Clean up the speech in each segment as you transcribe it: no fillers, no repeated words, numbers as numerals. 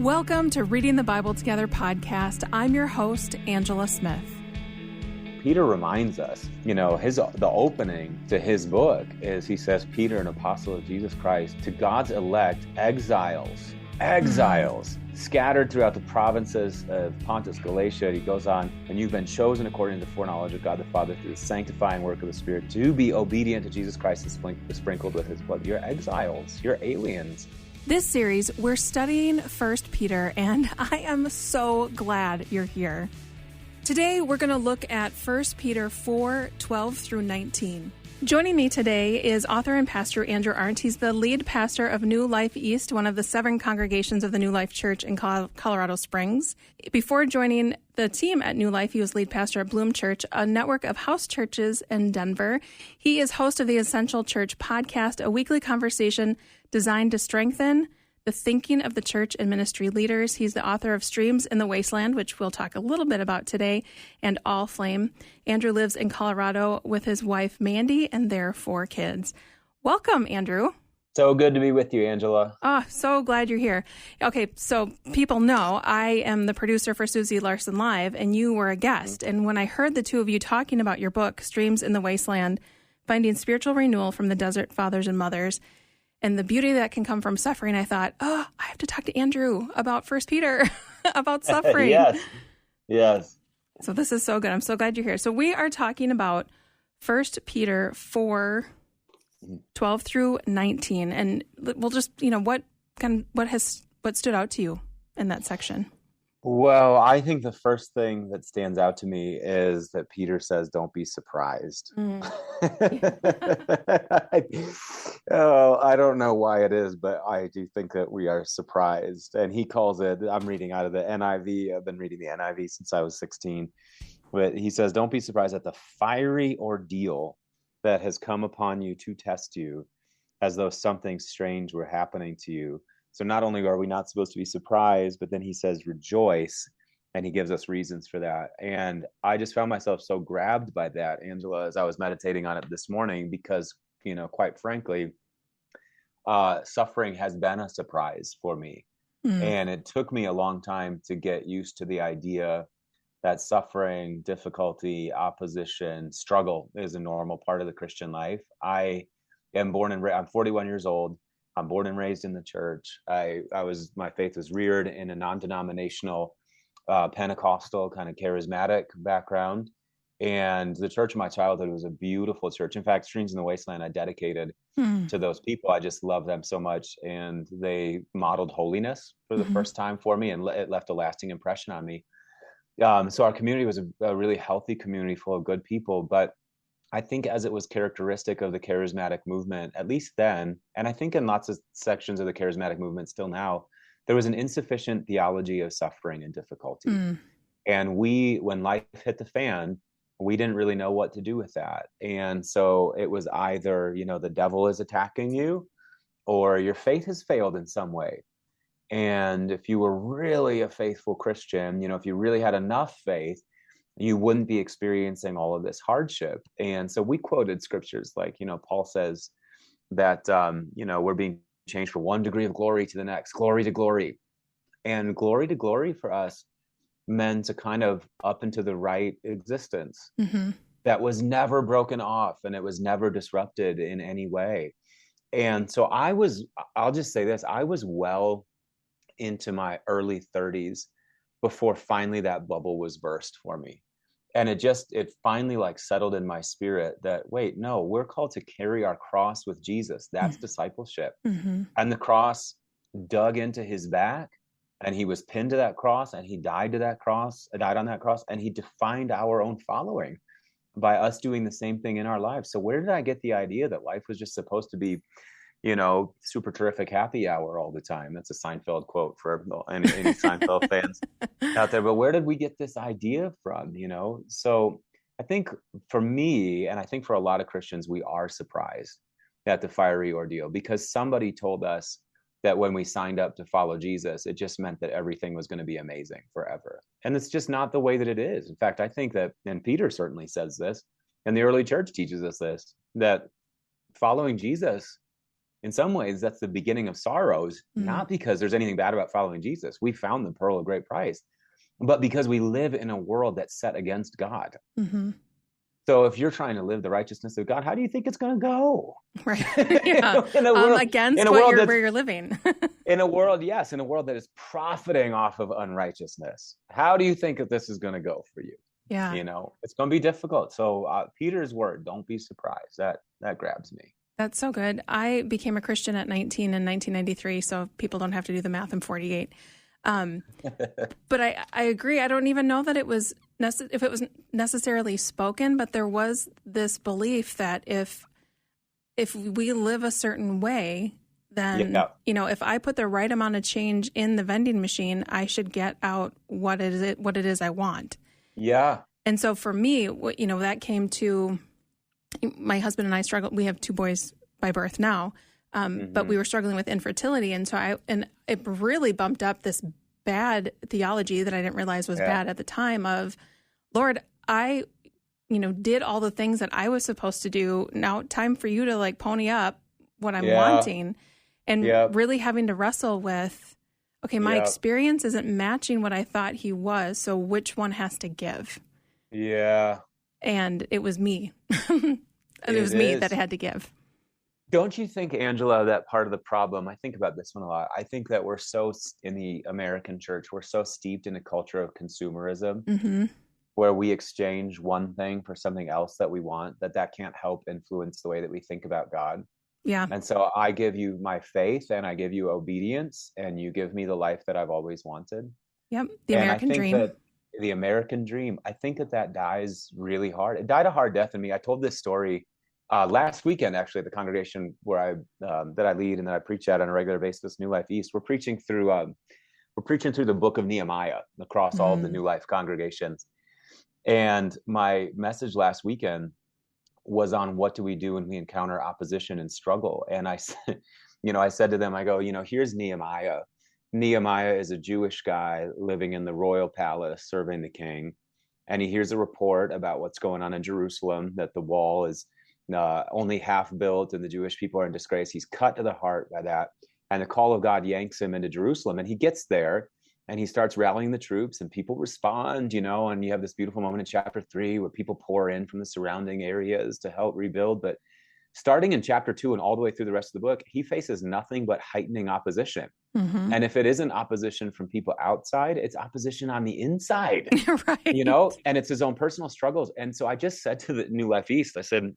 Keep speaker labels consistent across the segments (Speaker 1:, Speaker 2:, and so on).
Speaker 1: Welcome to Reading the Bible Together podcast. I'm your host, Angela Smith.
Speaker 2: Peter reminds us, the opening to his book is he says, Peter, an apostle of Jesus Christ, to God's elect exiles, scattered throughout the provinces of Pontus, Galatia. He goes on, and you've been chosen according to the foreknowledge of God the Father through the sanctifying work of the Spirit to be obedient to Jesus Christ and sprinkled with his blood. You're exiles. You're aliens.
Speaker 1: This series, we're studying 1 Peter, and I am so glad you're here. Today, we're going to look at 1 Peter 4:12 through 19. Joining me today is author and pastor Andrew Arndt. He's the lead pastor of New Life East, one of the 7 congregations of the New Life Church in Colorado Springs. Before joining the team at New Life, he was lead pastor at Bloom Church, a network of house churches in Denver. He is host of the Essential Church podcast, a weekly conversation designed to strengthen the thinking of the church and ministry leaders. He's the author of Streams in the Wasteland, which we'll talk a little bit about today, and All Flame. Andrew lives in Colorado with his wife, Mandy, and their 4 kids. Welcome, Andrew.
Speaker 2: So good to be with you, Angela.
Speaker 1: Oh, so glad you're here. Okay, so people know I am the producer for Susie Larson Live, and you were a guest. And when I heard the two of you talking about your book, Streams in the Wasteland, Finding Spiritual Renewal from the Desert Fathers and Mothers, and the beauty that can come from suffering, I thought, I have to talk to Andrew about 1 Peter, about suffering.
Speaker 2: Yes.
Speaker 1: So this is so good. I'm so glad you're here. So we are talking about 1 Peter 4:12 through 19. And we'll just, what stood out to you in that section?
Speaker 2: Well, I think the first thing that stands out to me is that Peter says, don't be surprised. I don't know why it is, but I do think that we are surprised. And he calls it, I'm reading out of the NIV. I've been reading the NIV since I was 16. But he says, don't be surprised at the fiery ordeal that has come upon you to test you, as though something strange were happening to you. So not only are we not supposed to be surprised, but then he says, rejoice, and he gives us reasons for that. And I just found myself so grabbed by that, Angela, as I was meditating on it this morning, because, quite frankly, suffering has been a surprise for me. And it took me a long time to get used to the idea that suffering, difficulty, opposition, struggle is a normal part of the Christian life. I'm 41 years old. I'm born and raised in the church. My faith was reared in a non-denominational, Pentecostal kind of charismatic background. And the church of my childhood was a beautiful church. In fact, Streams in the Wasteland, I dedicated to those people. I just love them so much. And they modeled holiness for the first time for me, and it left a lasting impression on me. So our community was a really healthy community full of good people. But I think as it was characteristic of the charismatic movement, at least then, and I think in lots of sections of the charismatic movement still now, there was an insufficient theology of suffering and difficulty. And when life hit the fan, we didn't really know what to do with that. And so it was either, the devil is attacking you, or your faith has failed in some way. And if you were really a faithful Christian, if you really had enough faith, you wouldn't be experiencing all of this hardship. And so we quoted scriptures like, Paul says that, we're being changed from one degree of glory to the next, glory to glory. And glory to glory for us meant a kind of up into the right existence that was never broken off, and it was never disrupted in any way. And so I'll just say this, I was well into my early 30s before finally that bubble was burst for me. And it finally settled in my spirit that, wait, no, we're called to carry our cross with Jesus. That's discipleship. And the cross dug into his back, and he was pinned to that cross, and he died on that cross, and he defined our own following by us doing the same thing in our lives. So where did I get the idea that life was just supposed to be, super terrific happy hour all the time? That's a Seinfeld quote for any Seinfeld fans out there. But where did we get this idea from, So I think for me, and I think for a lot of Christians, we are surprised at the fiery ordeal, because somebody told us that when we signed up to follow Jesus, it just meant that everything was going to be amazing forever. And it's just not the way that it is. In fact, I think that, and Peter certainly says this, and the early church teaches us this, that following Jesus in some ways, that's the beginning of sorrows,
Speaker 1: Mm.
Speaker 2: not because there's anything bad about following Jesus. We found the pearl of great price, but because we live in a world that's set against God.
Speaker 1: Hmm.
Speaker 2: So if you're trying to live the righteousness of God, how do you think it's going to go?
Speaker 1: Right. Yeah.
Speaker 2: in a world,
Speaker 1: Against
Speaker 2: in a
Speaker 1: what
Speaker 2: world
Speaker 1: where you're living.
Speaker 2: in a world, yes, in a world that is profiting off of unrighteousness. How do you think that this is going to go for you?
Speaker 1: Yeah.
Speaker 2: It's going to be difficult. So Peter's word, don't be surprised. That grabs me.
Speaker 1: That's so good. I became a Christian at 19 in 1993, so people don't have to do the math. I'm 48. But I agree. I don't even know that it was if it was necessarily spoken, but there was this belief that if we live a certain way, then if I put the right amount of change in the vending machine, I should get out what it is I want.
Speaker 2: Yeah.
Speaker 1: And so for me, that came to my husband and I struggled. We have two boys by birth now, but we were struggling with infertility, and so it really bumped up this bad theology that I didn't realize was bad at the time of, Lord, I, did all the things that I was supposed to do. Now time for you to pony up what I'm wanting, and really having to wrestle with, okay, my experience isn't matching what I thought he was. So which one has to give?
Speaker 2: Yeah.
Speaker 1: And it was me. And it was me that had to give.
Speaker 2: Don't you think, Angela, that part of the problem, I think about this one a lot. I think that we're so, in the American church, we're so steeped in a culture of consumerism, where we exchange one thing for something else that we want, that can't help influence the way that we think about God.
Speaker 1: Yeah.
Speaker 2: And so I give you my faith and I give you obedience, and you give me the life that I've always wanted.
Speaker 1: Yep. The American dream.
Speaker 2: The American dream, I think that dies really hard. It died a hard death in me. I told this story last weekend, actually, at the congregation where that I lead and that I preach at on a regular basis, New Life East. We're preaching through the book of Nehemiah across all of the New Life congregations. And my message last weekend was on what do we do when we encounter opposition and struggle. And I said to them, I go, here's Nehemiah. Nehemiah is a Jewish guy living in the royal palace, serving the king. And he hears a report about what's going on in Jerusalem, that the wall is only half built and the Jewish people are in disgrace. He's cut to the heart by that. And the call of God yanks him into Jerusalem. And he gets there and he starts rallying the troops, and people respond, and you have this beautiful moment in chapter 3 where people pour in from the surrounding areas to help rebuild. But starting in chapter 2 and all the way through the rest of the book, he faces nothing but heightening opposition. And if it isn't opposition from people outside, it's opposition on the inside,
Speaker 1: right.
Speaker 2: And it's his own personal struggles. And so I just said to the New Life East, I said,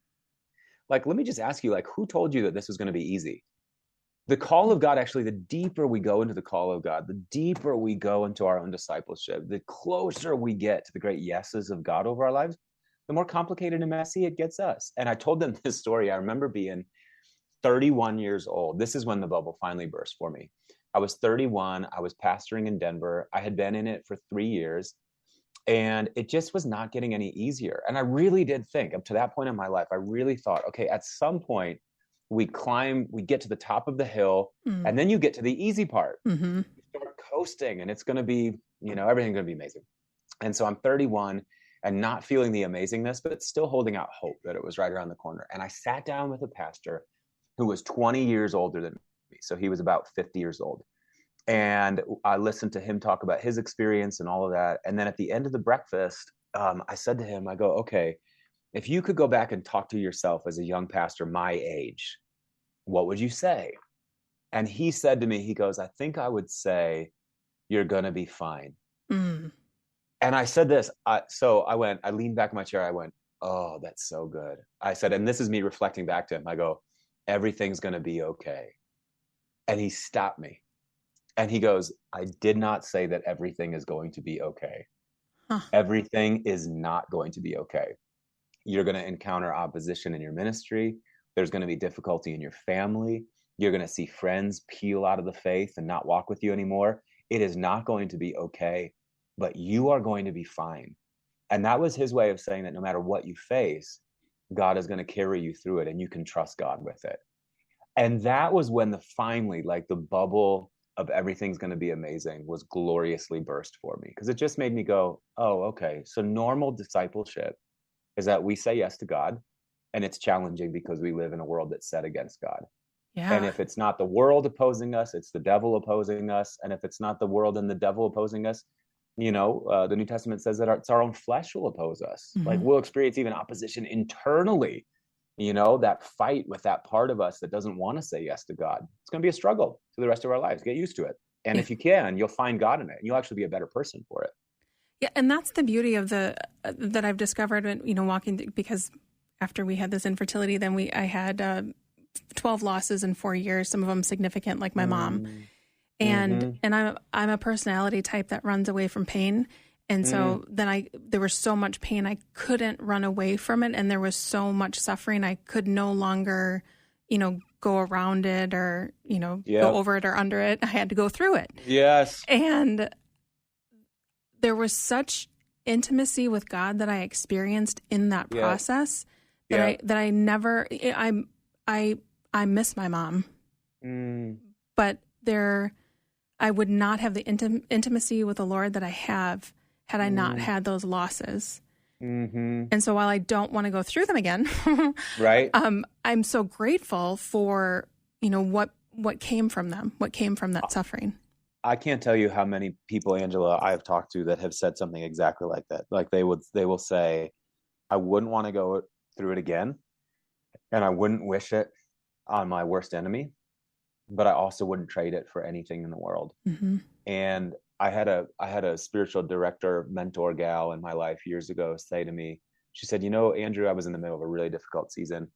Speaker 2: let me just ask you, who told you that this was going to be easy? The call of God, actually, the deeper we go into the call of God, the deeper we go into our own discipleship, the closer we get to the great yeses of God over our lives, the more complicated and messy it gets us. And I told them this story. I remember being 31 years old. This is when the bubble finally burst for me. I was 31. I was pastoring in Denver. I had been in it for 3 years, and it just was not getting any easier. And I really did think, up to that point in my life, I really thought, okay, at some point we get to the top of the hill, and then you get to the easy part. You start coasting, and it's going to be, everything's going to be amazing. And so I'm 31 and not feeling the amazingness, but still holding out hope that it was right around the corner. And I sat down with a pastor who was 20 years older than me. So he was about 50 years old. And I listened to him talk about his experience and all of that. And then at the end of the breakfast, I said to him, I go, okay, if you could go back and talk to yourself as a young pastor my age, what would you say? And he said to me, he goes, I think I would say, you're going to be fine. And I said this. I leaned back in my chair. I went, oh, that's so good. I said, and this is me reflecting back to him. I go, everything's going to be okay. And he stopped me. And he goes, I did not say that everything is going to be okay. Everything is not going to be okay. You're going to encounter opposition in your ministry. There's going to be difficulty in your family. You're going to see friends peel out of the faith and not walk with you anymore. It is not going to be okay, but you are going to be fine. And that was his way of saying that no matter what you face, God is going to carry you through it, and you can trust God with it. And that was when the bubble of everything's going to be amazing was gloriously burst for me, because it just made me go, oh, okay. So normal discipleship is that we say yes to God, and it's challenging because we live in a world that's set against God. And
Speaker 1: Yeah.
Speaker 2: if it's not the world opposing us, it's the devil opposing us. And if it's not the world and the devil opposing us, the New Testament says that it's our own flesh will oppose us. Like
Speaker 1: Hmm.
Speaker 2: we'll experience even opposition internally, that fight with that part of us that doesn't want to say yes to God. It's going to be a struggle for the rest of our lives. Get used to it. And
Speaker 1: Yeah.
Speaker 2: if you can, you'll find God in it. And you'll actually be a better person for it.
Speaker 1: Yeah. And that's the beauty of that I've discovered when, walking, because after we had this infertility, then I had 12 losses in 4 years, some of them significant, like my mom. And I'm a personality type that runs away from pain. And so then there was so much pain, I couldn't run away from it. And there was so much suffering, I could no longer, go around it or, go over it or under it. I had to go through it.
Speaker 2: Yes.
Speaker 1: And there was such intimacy with God that I experienced in that process that I never, I miss my mom, but I would not have the intimacy with the Lord that I have had I not had those losses. And so while I don't want to go through them again,
Speaker 2: right.
Speaker 1: I'm so grateful for, what came from them, what came from that suffering.
Speaker 2: I can't tell you how many people, Angela, I have talked to that have said something exactly like that. Like they will say, I wouldn't want to go through it again. And I wouldn't wish it on my worst enemy, but I also wouldn't trade it for anything in the world. And I had a spiritual director, mentor gal in my life years ago say to me, she said, Andrew, I was in the middle of a really difficult season.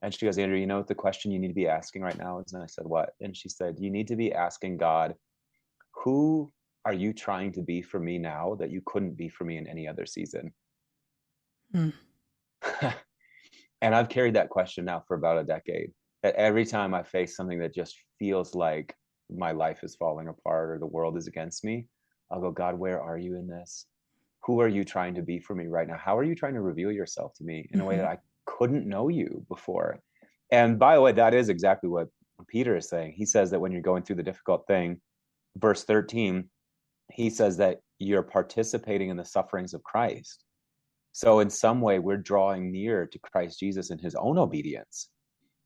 Speaker 2: And she goes, Andrew, what the question you need to be asking right now is? And I said, what? And she said, you need to be asking God, who are you trying to be for me now that you couldn't be for me in any other season? And I've carried that question now for about a decade. That every time I face something that just feels like my life is falling apart or the world is against me, I'll go, God, where are you in this? Who are you trying to be for me right now? How are you trying to reveal yourself to me in a way that I couldn't know you before? And by the way, that is exactly what Peter is saying. He says that when you're going through the difficult thing, verse 13, he says that you're participating in the sufferings of Christ. So in some way, we're drawing near to Christ Jesus in his own obedience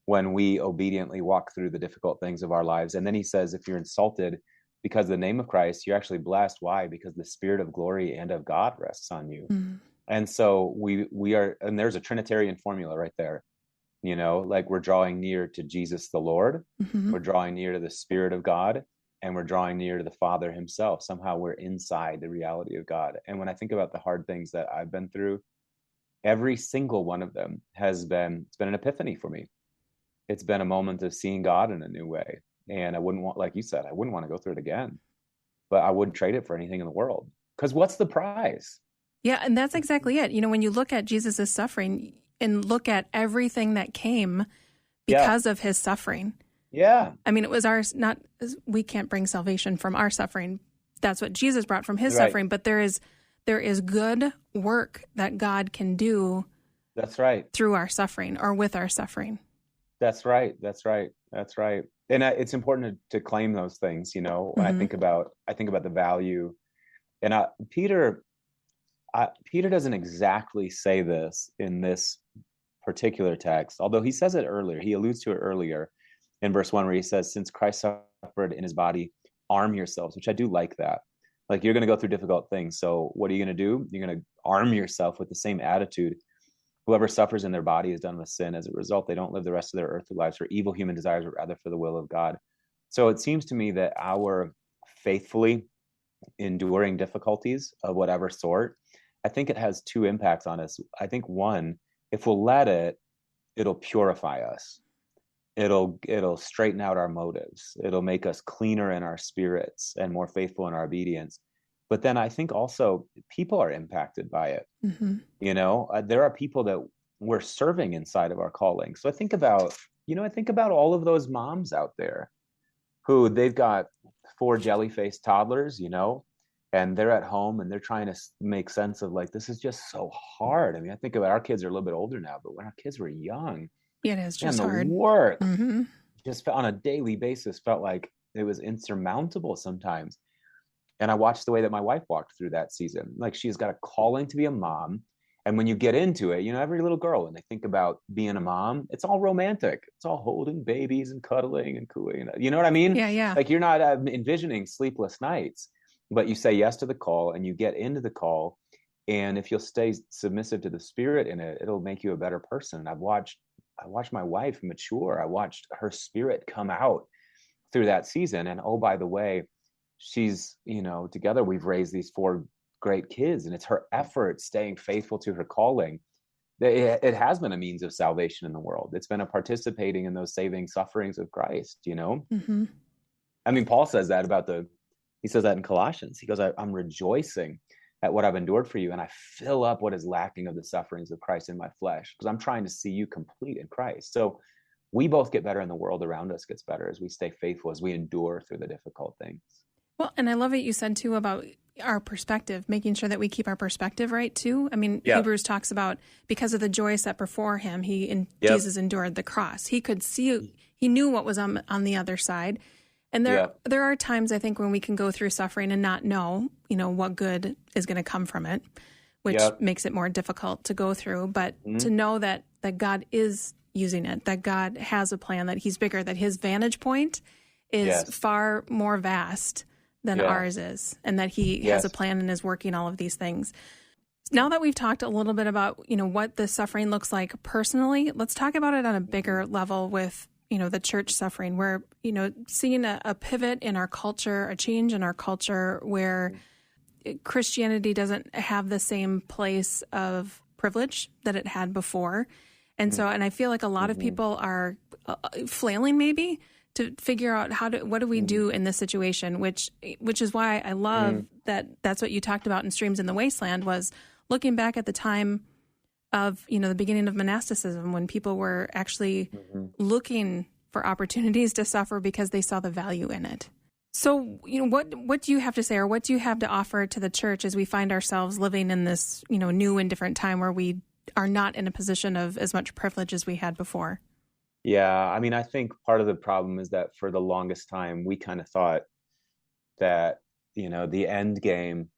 Speaker 2: when we obediently walk through the difficult things of our lives. And then he says, if you're insulted because of the name of Christ, you're actually blessed. Why? Because the Spirit of glory and of God rests on you. And so we are, and there's a Trinitarian formula right there. Like we're drawing near to Jesus the Lord, we're drawing near to the Spirit of God, and we're drawing near to the Father himself. Somehow we're inside the reality of God. And when I think about the hard things that I've been through, every single one of them it's been an epiphany for me. It's been a moment of seeing God in a new way. And I wouldn't want, like you said, I wouldn't want to go through it again, but I wouldn't trade it for anything in the world. Because what's the prize?
Speaker 1: Yeah, and that's exactly it. When you look at Jesus' suffering and look at everything that came because of his suffering.
Speaker 2: Yeah.
Speaker 1: I mean, it was we can't bring salvation from our suffering. That's what Jesus brought from his suffering. But there is good work that God can do. That's right. Through our suffering or with our suffering.
Speaker 2: That's right. And it's important to claim those things, when I think about the value. And Peter doesn't exactly say this in this particular text, although he says it earlier. He alludes to it earlier in verse 1 where he says, since Christ suffered in his body, arm yourselves, which I do like that. Like you're going to go through difficult things. So what are you going to do? You're going to arm yourself with the same attitude. Whoever suffers in their body is done with sin. As a result, they don't live the rest of their earthly lives for evil human desires, but rather for the will of God. So it seems to me that our faithfully enduring difficulties of whatever sort, I think it has two impacts on us. I think one, if we'll let it, it'll purify us. It'll straighten out our motives. It'll make us cleaner in our spirits and more faithful in our obedience. But then I think also people are impacted by it. There are people that we're serving inside of our calling. So I think about all of those moms out there who they've got 4 jelly-faced toddlers, and they're at home and they're trying to make sense of like, this is just so hard. I mean, I think about our kids are a little bit older now, but when our kids were young,
Speaker 1: it is just hard.
Speaker 2: Work just on a daily basis felt like it was insurmountable sometimes. And I watched the way that my wife walked through that season. Like she's got a calling to be a mom, And when you get into it, every little girl, when they think about being a mom, it's all romantic. It's all holding babies and cuddling and cooing. You know what I mean?
Speaker 1: Yeah, yeah.
Speaker 2: Like, you're not envisioning sleepless nights, but you say yes to the call and you get into the call. And if you'll stay submissive to the Spirit in it, it'll make you a better person. I watched my wife mature. I watched her spirit come out through that season. And oh, by the way, she's, together we've raised these 4 great kids, and it's her effort staying faithful to her calling. It has been a means of salvation in the world. It's been a participating in those saving sufferings of Christ,
Speaker 1: Mm-hmm.
Speaker 2: I mean, Paul says that he says that in Colossians. He goes, I'm rejoicing at what I've endured for you, and I fill up what is lacking of the sufferings of Christ in my flesh, because I'm trying to see you complete in Christ. So we both get better, and the world around us gets better as we stay faithful, as we endure through the difficult things.
Speaker 1: Well, and I love what you said too about our perspective, making sure that we keep our perspective right too. I mean, Hebrews talks about because of the joy set before him, Jesus endured the cross. He could see, he knew what was on the other side. And there are times, I think, when we can go through suffering and not know, what good is going to come from it, which makes it more difficult to go through. But to know that God is using it, that God has a plan, that he's bigger, that his vantage point is far more vast than ours is, and that he has a plan and is working all of these things. Now that we've talked a little bit about, what the suffering looks like personally, let's talk about it on a bigger level with, the church suffering. We're, seeing a pivot in our culture, a change in our culture where Christianity doesn't have the same place of privilege that it had before. And so, and I feel like a lot of people are flailing maybe to figure out what do we do in this situation, which is why I love that's what you talked about in Streams in the Wasteland, was looking back at the time of, the beginning of monasticism, when people were actually looking for opportunities to suffer because they saw the value in it. So, what do you have to say, or what do you have to offer to the church as we find ourselves living in this, new and different time where we are not in a position of as much privilege as we had before?
Speaker 2: Yeah, I mean, I think part of the problem is that for the longest time, we kind of thought that, the end game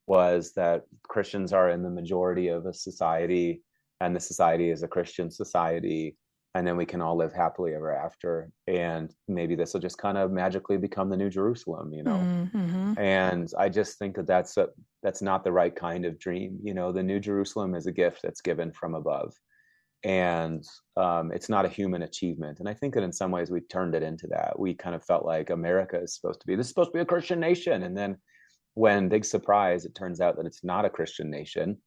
Speaker 2: was that Christians are in the majority of a society, and the society is a Christian society, and then we can all live happily ever after. And maybe this will just kind of magically become the New Jerusalem,
Speaker 1: Mm-hmm.
Speaker 2: And I just think that that's not the right kind of dream. The New Jerusalem is a gift that's given from above. And it's not a human achievement. And I think that in some ways we turned it into that. We kind of felt like America is supposed to be a Christian nation. And then when, big surprise, it turns out that it's not a Christian nation.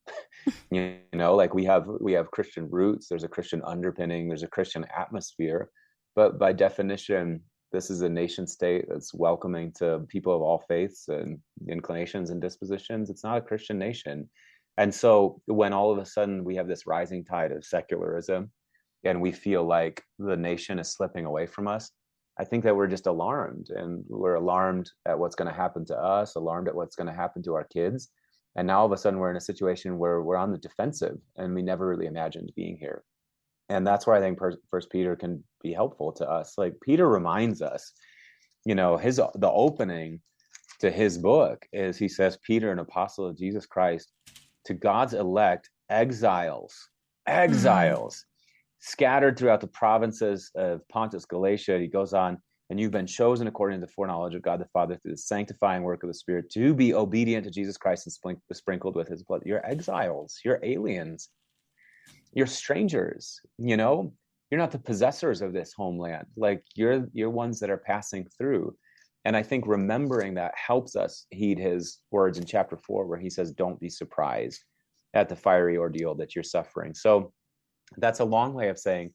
Speaker 2: Like we have Christian roots, there's a Christian underpinning, there's a Christian atmosphere. But by definition, this is a nation state that's welcoming to people of all faiths and inclinations and dispositions. It's not a Christian nation. And so when all of a sudden we have this rising tide of secularism and we feel like the nation is slipping away from us, I think that we're just alarmed, and we're alarmed at what's going to happen to us, alarmed at what's going to happen to our kids. And now all of a sudden we're in a situation where we're on the defensive, and we never really imagined being here. And that's where I think First Peter can be helpful to us. Like, Peter reminds us, the opening to his book is, he says, Peter, an apostle of Jesus Christ, to God's elect exiles, scattered throughout the provinces of Pontus, Galatia. He goes on, and you've been chosen according to the foreknowledge of God the Father through the sanctifying work of the Spirit to be obedient to Jesus Christ and sprinkled with his blood. You're exiles, you're aliens, you're strangers, you're not the possessors of this homeland. Like, you're ones that are passing through. And I think remembering that helps us heed his words in chapter 4, where he says, don't be surprised at the fiery ordeal that you're suffering. So that's a long way of saying,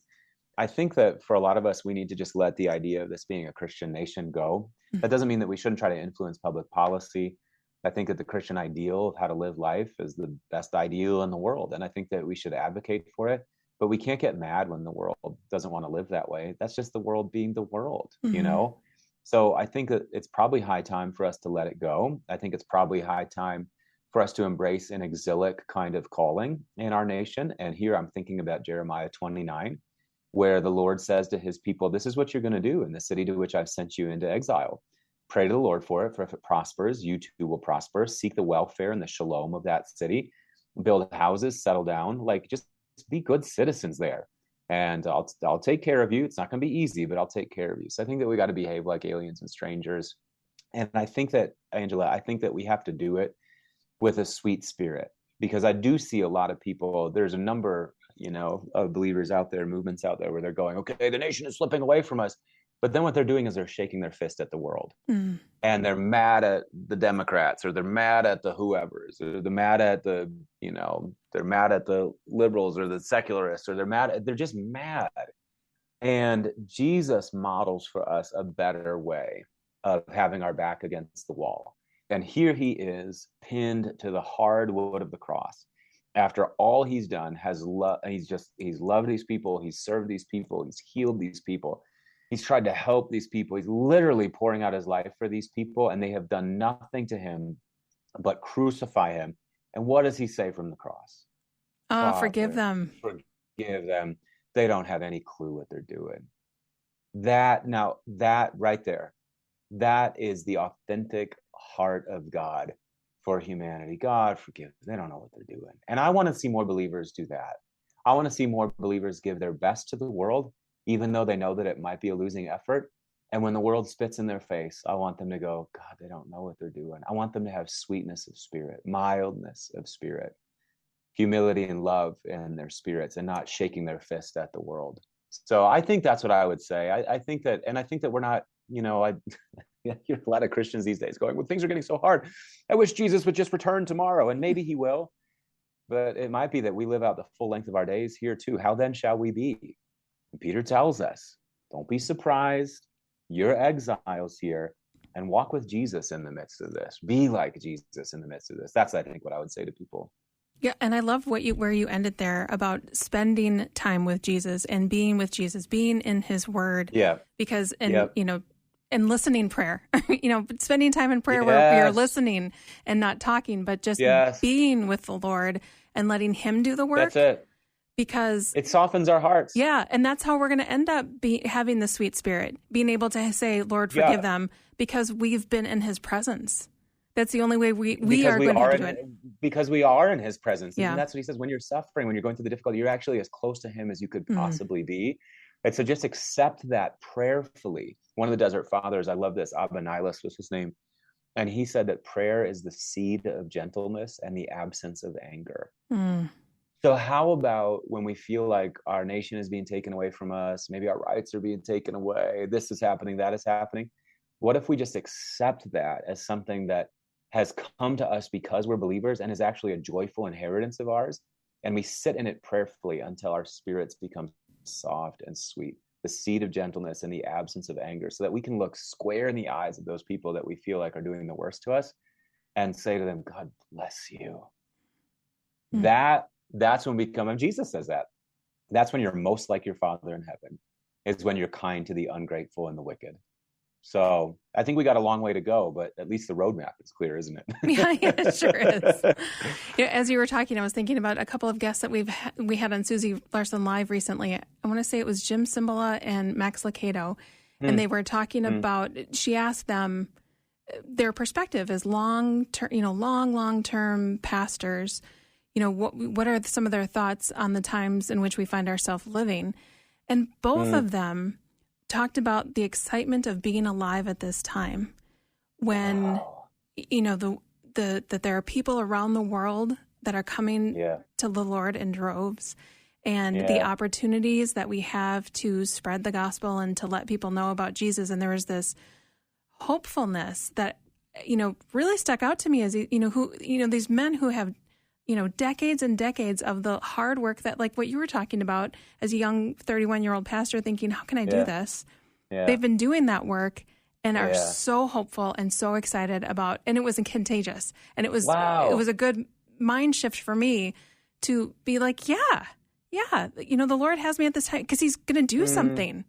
Speaker 2: I think that for a lot of us, we need to just let the idea of this being a Christian nation go. That doesn't mean that we shouldn't try to influence public policy. I think that the Christian ideal of how to live life is the best ideal in the world. And I think that we should advocate for it. But we can't get mad when the world doesn't want to live that way. That's just the world being the world, So I think that it's probably high time for us to let it go. I think it's probably high time for us to embrace an exilic kind of calling in our nation. And here I'm thinking about Jeremiah 29, where the Lord says to his people, this is what you're going to do in the city to which I've sent you into exile. Pray to the Lord for it, for if it prospers, you too will prosper. Seek the welfare and the shalom of that city. build houses, settle down, like just be good citizens there. And I'll take care of you. It's not going to be easy, but I'll take care of you. So I think that we got to behave like aliens and strangers. And I think that, Angela, I think that we have to do it with a sweet spirit, because I do see a lot of people. There's a number, of believers out there, movements out there where they're going, okay, the nation is slipping away from us. But then what they're doing is they're shaking their fist at the world. And they're mad at the Democrats, or they're mad at the whoever's, or they're mad at the, they're mad at the liberals or the secularists, or they're just mad. And Jesus models for us a better way of having our back against the wall. And here he is, pinned to the hard wood of the cross. After all he's done, he's loved these people, he's served these people, he's healed these people. He's tried to help these people. He's literally pouring out his life for these people, and they have done nothing to him but crucify him. And what does he say from the cross?
Speaker 1: Forgive them.
Speaker 2: Forgive them. They don't have any clue what they're doing. That right there, that is the authentic heart of God for humanity. God, forgive them. They don't know what they're doing. And I want to see more believers do that. I want to see more believers give their best to the world, even though they know that it might be a losing effort. And when the world spits in their face, I want them to go, God, they don't know what they're doing. I want them to have sweetness of spirit, mildness of spirit, humility and love in their spirits, and not shaking their fist at the world. So I think that's what I would say. I think that we're not, I hear a lot of Christians these days going, well, things are getting so hard. I wish Jesus would just return tomorrow. And maybe he will, but it might be that we live out the full length of our days here too. How then shall we be? And Peter tells us, don't be surprised. You're exiles here, and walk with Jesus in the midst of this. Be like Jesus in the midst of this. That's, I think, what I would say to people.
Speaker 1: Yeah, and I love where you ended there about spending time with Jesus and being with Jesus, being in his word.
Speaker 2: Yeah.
Speaker 1: Because, and listening prayer, spending time in prayer where you're listening and not talking, but just being with the Lord and letting him do the work.
Speaker 2: That's it.
Speaker 1: Because
Speaker 2: it softens our hearts.
Speaker 1: Yeah. And that's how we're going to end up having the sweet spirit, being able to say, Lord, forgive them, because we've been in his presence. That's the only way we are going to do it.
Speaker 2: Because we are in his presence. And that's what he says. When you're suffering, when you're going through the difficulty, you're actually as close to him as you could possibly be. And so just accept that prayerfully. One of the Desert Fathers, I love this, Abba Nihilus was his name. And he said that prayer is the seed of gentleness and the absence of anger. So how about when we feel like our nation is being taken away from us, maybe our rights are being taken away, this is happening, that is happening. What if we just accept that as something that has come to us because we're believers and is actually a joyful inheritance of ours? And we sit in it prayerfully until our spirits become soft and sweet, the seed of gentleness and the absence of anger, so that we can look square in the eyes of those people that we feel like are doing the worst to us and say to them, God bless you. That's when we come, and Jesus says that. That's when you're most like your Father in heaven, is when you're kind to the ungrateful and the wicked. So I think we got a long way to go, but at least the roadmap is clear, isn't it?
Speaker 1: Yeah, it sure is. As you were talking, I was thinking about a couple of guests that we had on Susie Larson Live recently. I want to say it was Jim Cymbala and Max Lucado, and they were talking about. She asked them their perspective as long-term pastors. What are some of their thoughts on the times in which we find ourselves living, and both of them talked about the excitement of being alive at this time when, that there are people around the world that are coming to the Lord in droves, and the opportunities that we have to spread the gospel and to let people know about Jesus. And there was this hopefulness that, really stuck out to me as, these men who have, decades and decades of the hard work that, like what you were talking about as a young 31-year-old pastor thinking, how can I do this? Yeah. They've been doing that work and are so hopeful and so excited about, and it was contagious. And it was a good mind shift for me to be like, the Lord has me at this time because he's going to do something.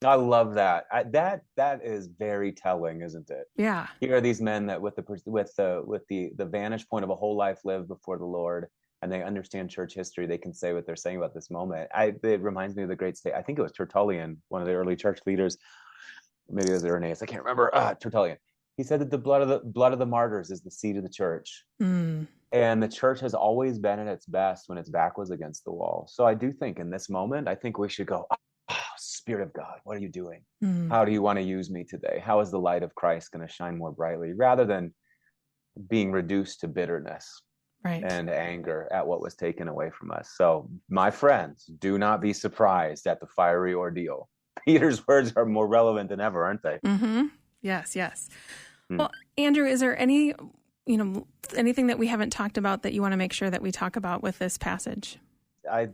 Speaker 2: I love that. That is very telling, isn't it? Yeah. Here are these men that with the vantage point of a whole life lived before the Lord, and they understand church history, they can say what they're saying about this moment. It reminds me of the great state. I think it was Tertullian, one of the early church leaders. Maybe it was Irenaeus. I can't remember. Tertullian. He said that the blood of the martyrs is the seed of the church. And the church has always been at its best when its back was against the wall. So I do think in this moment, I think we should go, oh, Spirit of God, what are you doing? How do you want to use me today? How is the light of Christ going to shine more brightly, rather than being reduced to bitterness and anger at what was taken away from us? So my friends, do not be surprised at the fiery ordeal. Peter's words are more relevant than ever, aren't they?
Speaker 1: Yes. Well, Andrew, is there anything that we haven't talked about that you want to make sure that we talk about with this passage?
Speaker 2: I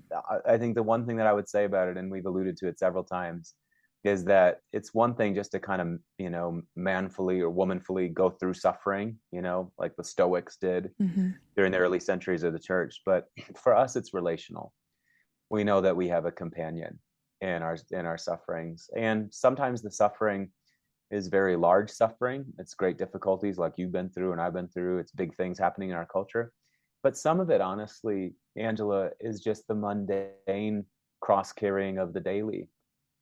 Speaker 2: think the one thing that I would say about it, and we've alluded to it several times, is that it's one thing just to kind of, manfully or womanfully go through suffering, like the Stoics did during the early centuries of the church. But for us, it's relational. We know that we have a companion in our sufferings. And sometimes the suffering is very large suffering. It's great difficulties like you've been through and I've been through. It's big things happening in our culture. But some of it, honestly, Angela, is just the mundane cross carrying of the daily.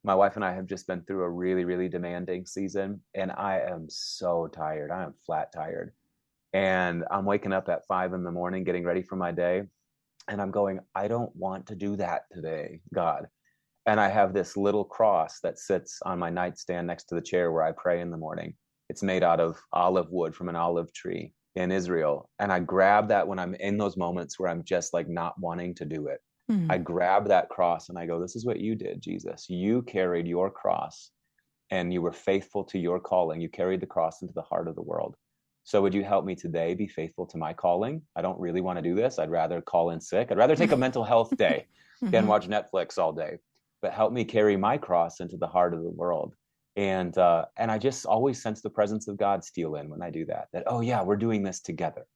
Speaker 2: My wife and I have just been through a really, really demanding season, and I am so tired. I am flat tired. And I'm waking up at 5 a.m, getting ready for my day. And I'm going, I don't want to do that today, God. And I have this little cross that sits on my nightstand next to the chair where I pray in the morning. It's made out of olive wood from an olive tree in Israel. And I grab that when I'm in those moments where I'm just like not wanting to do it. I grab that cross and I go, this is what you did, Jesus. You carried your cross and you were faithful to your calling. You carried the cross into the heart of the world. So would you help me today be faithful to my calling? I don't really want to do this. I'd rather call in sick. I'd rather take a mental health day than watch Netflix all day. But help me carry my cross into the heart of the world. And I just always sense the presence of God steal in when I do that, oh yeah, we're doing this together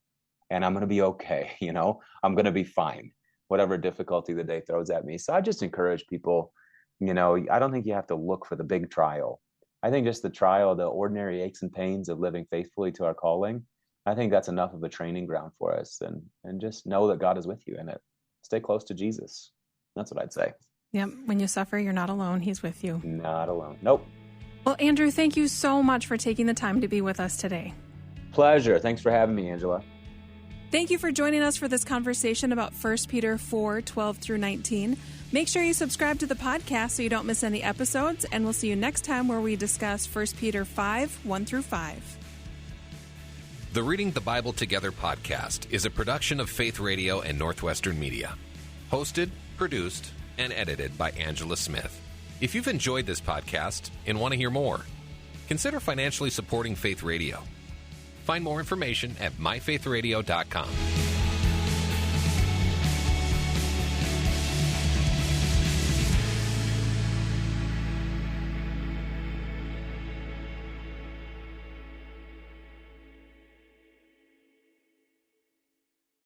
Speaker 2: and I'm going to be okay. I'm going to be fine, whatever difficulty the day throws at me. So I just encourage people, I don't think you have to look for the big trial. I think just the trial, the ordinary aches and pains of living faithfully to our calling, I think that's enough of a training ground for us. And just know that God is with you in it. Stay close to Jesus. That's what I'd say.
Speaker 1: Yep. When you suffer, you're not alone. He's with you.
Speaker 2: Not alone. Nope.
Speaker 1: Well, Andrew, thank you so much for taking the time to be with us today.
Speaker 2: Pleasure. Thanks for having me, Angela.
Speaker 1: Thank you for joining us for this conversation about 1 Peter 4:12 through 19. Make sure you subscribe to the podcast so you don't miss any episodes, and we'll see you next time where we discuss 1 Peter 5:1 through 5.
Speaker 3: The Reading the Bible Together podcast is a production of Faith Radio and Northwestern Media. Hosted, produced, and edited by Angela Smith. If you've enjoyed this podcast and want to hear more, consider financially supporting Faith Radio. Find more information at myfaithradio.com.